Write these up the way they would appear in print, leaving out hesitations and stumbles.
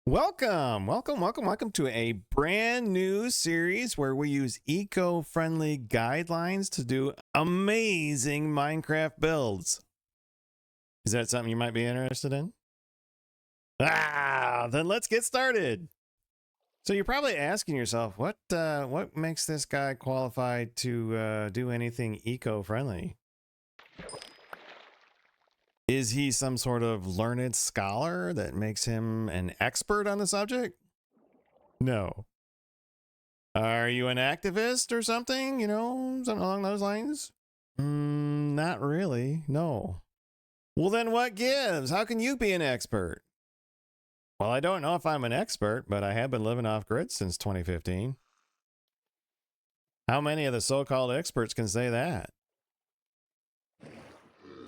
Welcome to a brand new series where we use eco-friendly guidelines to do amazing Minecraft builds. Is that something you might be interested in? Then let's get started. So you're probably asking yourself, what makes this guy qualified to do anything eco-friendly? Is he some sort of learned scholar that makes him an expert on the subject? No. Are you an activist or something? You know, something along those lines? Not really, no. Well, then what gives? How can you be an expert? Well, I don't know if I'm an expert, but I have been living off grid since 2015. How many of the so-called experts can say that?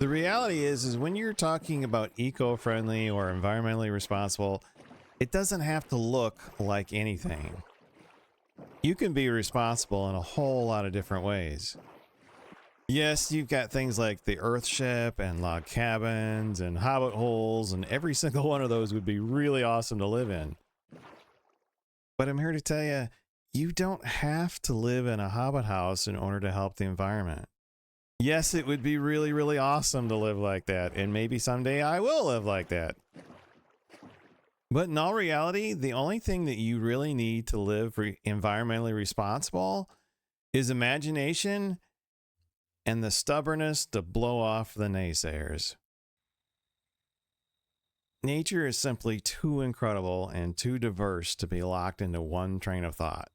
The reality is when you're talking about eco-friendly or environmentally responsible, it doesn't have to look like anything. You can be responsible in a whole lot of different ways. Yes, you've got things like the Earthship and log cabins and hobbit holes, and every single one of those would be really awesome to live in. But I'm here to tell you, you don't have to live in a hobbit house in order to help the environment. Yes, it would be really, really awesome to live like that, and maybe someday I will live like that. But in all reality, the only thing that you really need to live environmentally responsible is imagination and the stubbornness to blow off the naysayers. Nature is simply too incredible and too diverse to be locked into one train of thought.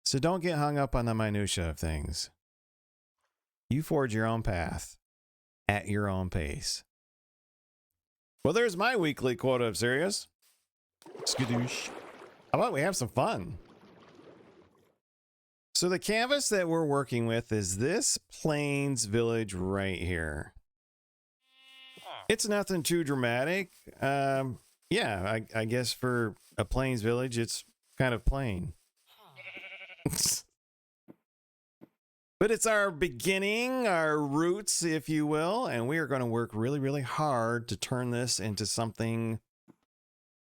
So don't get hung up on the minutia of things. You forge your own path at your own pace. Well, there's my weekly quota of serious. Skadoosh. How about we have some fun? So the canvas that we're working with is this Plains village right here. It's nothing too dramatic. Yeah, I guess for a Plains village, it's kind of plain. But it's our beginning, our roots, if you will, and we are going to work really, really hard to turn this into something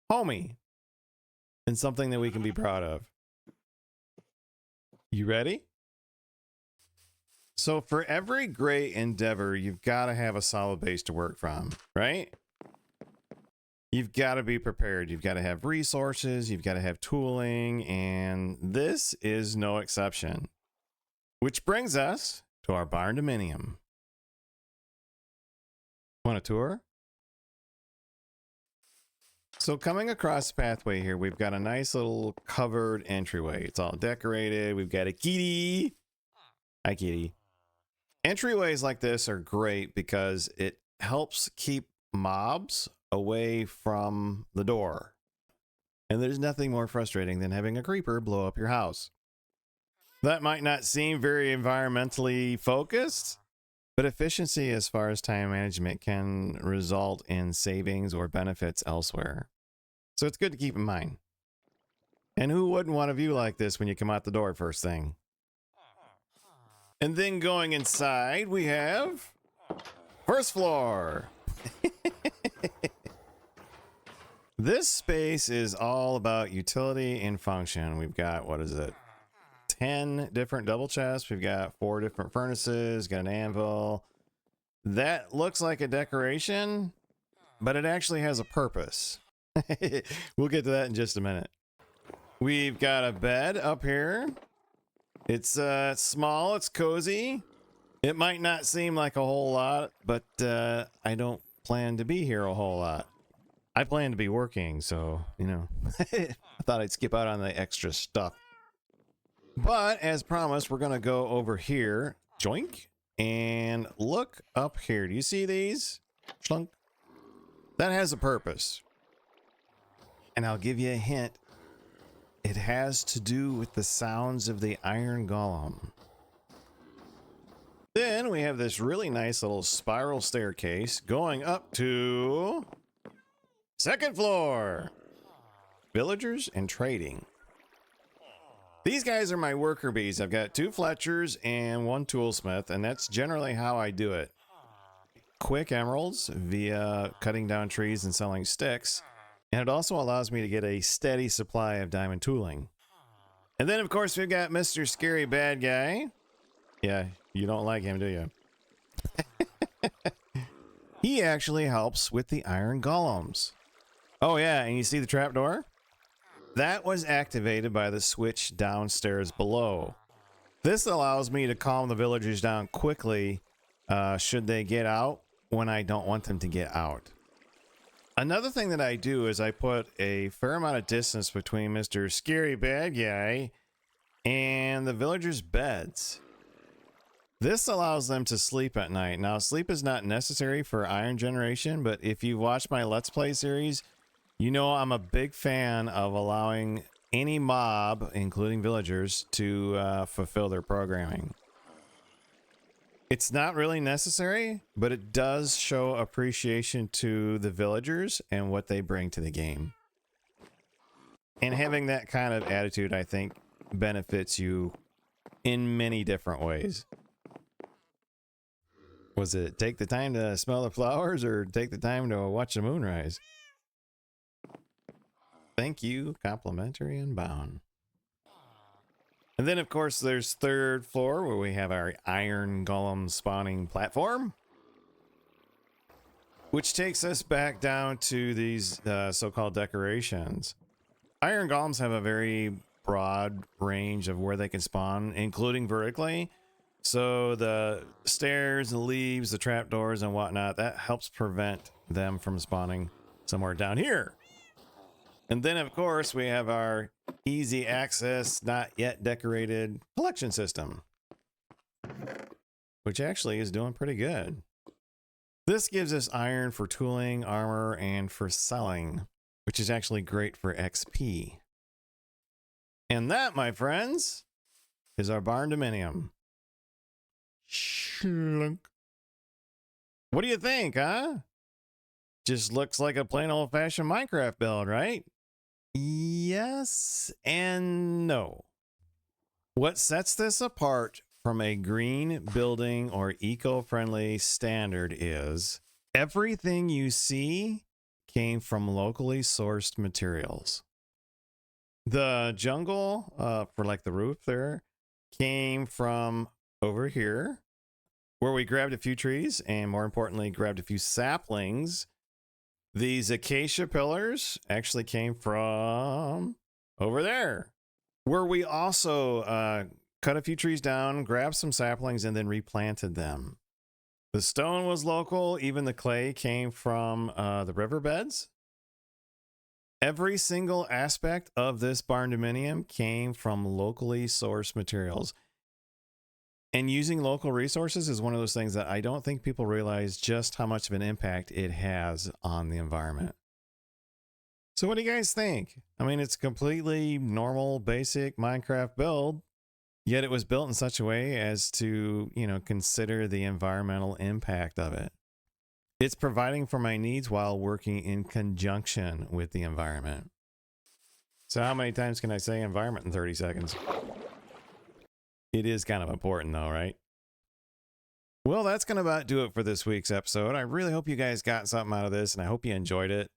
homey and something that we can be proud of. You ready? So for every great endeavor, you've got to have a solid base to work from, right? You've got to be prepared. You've got to have resources. You've got to have tooling. And this is no exception. Which brings us to our Barndominium. Want a tour? So coming across the pathway here, we've got a nice little covered entryway. It's all decorated. We've got a kitty. Hi, kitty. Entryways like this are great because it helps keep mobs away from the door. And there's nothing more frustrating than having a creeper blow up your house. That might not seem very environmentally focused, but efficiency as far as time management can result in savings or benefits elsewhere. So it's good to keep in mind. And who wouldn't want a view like this when you come out the door first thing? And then going inside, we have first floor. This space is all about utility and function. We've got, 10 different double chests. We've got 4 different furnaces, got an anvil. That looks like a decoration, but it actually has a purpose. We'll get to that in just a minute. We've got a bed up here. It's small, it's cozy. It might not seem like a whole lot, but I don't plan to be here a whole lot. I plan to be working, so, you know, I thought I'd skip out on the extra stuff. But as promised, we're going to go over here, joink, and look up here. Do you see these? Schlunk. That has a purpose. And I'll give you a hint. It has to do with the sounds of the iron golem. Then we have this really nice little spiral staircase going up to second floor. Villagers and trading. These guys are my worker bees. I've got 2 Fletchers and 1 toolsmith, and that's generally how I do it. quick emeralds via cutting down trees and selling sticks. And it also allows me to get a steady supply of diamond tooling. And then, of course, we've got Mr. Scary Bad Guy. Yeah, you don't like him, do you? He actually helps with the iron golems. Oh, yeah, and you see the trapdoor? That was activated by the switch downstairs below. This allows me to calm the villagers down quickly should they get out when I don't want them to get out. Another thing that I do is I put a fair amount of distance between Mr. Scary Bad Guy and the villagers' beds. This allows them to sleep at night. Now, sleep is not necessary for iron generation, but if you watch my Let's Play series, you know I'm a big fan of allowing any mob, including villagers, to fulfill their programming. It's not really necessary, but it does show appreciation to the villagers and what they bring to the game. And having that kind of attitude, I think, benefits you in many different ways. Was it take the time to smell the flowers or take the time to watch the moonrise? Thank you, complimentary Unbound. And then, of course, there's third floor where we have our iron golem spawning platform, which takes us back down to these so-called decorations. Iron golems have a very broad range of where they can spawn, including vertically. So the stairs, the leaves, the trapdoors, and whatnot, that helps prevent them from spawning somewhere down here. And then, of course, we have our easy access, not yet decorated collection system, which actually is doing pretty good. This gives us iron for tooling, armor, and for selling, which is actually great for XP. And that, my friends, is our Barndominium. Shlunk. What do you think, huh? Just looks like a plain old-fashioned Minecraft build, right? Yes and no. What sets this apart from a green building or eco-friendly standard is everything you see came from locally sourced materials. The jungle for like the roof there came from over here, where we grabbed a few trees and, more importantly, grabbed a few saplings. These acacia pillars actually came from over there, where we also cut a few trees down, grabbed some saplings, and then replanted them. The stone was local. Even the clay came from the riverbeds. Every single aspect of this Barndominium came from locally sourced materials. And using local resources is one of those things that I don't think people realize just how much of an impact it has on the environment. So what do you guys think? I mean, it's a completely normal, basic Minecraft build, yet it was built in such a way as to, consider the environmental impact of it. It's providing for my needs while working in conjunction with the environment. So how many times can I say environment in 30 seconds? It is kind of important though, right? Well, that's going to about do it for this week's episode. I really hope you guys got something out of this, and I hope you enjoyed it.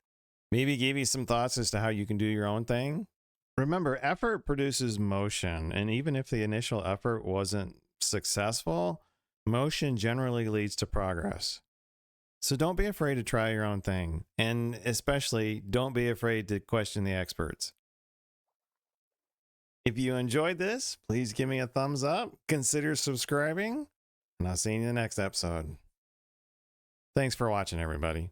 Maybe gave you some thoughts as to how you can do your own thing. Remember, effort produces motion, and even if the initial effort wasn't successful, motion generally leads to progress. So don't be afraid to try your own thing, and especially don't be afraid to question the experts. If you enjoyed this, please give me a thumbs up, consider subscribing, and I'll see you in the next episode. Thanks for watching, everybody.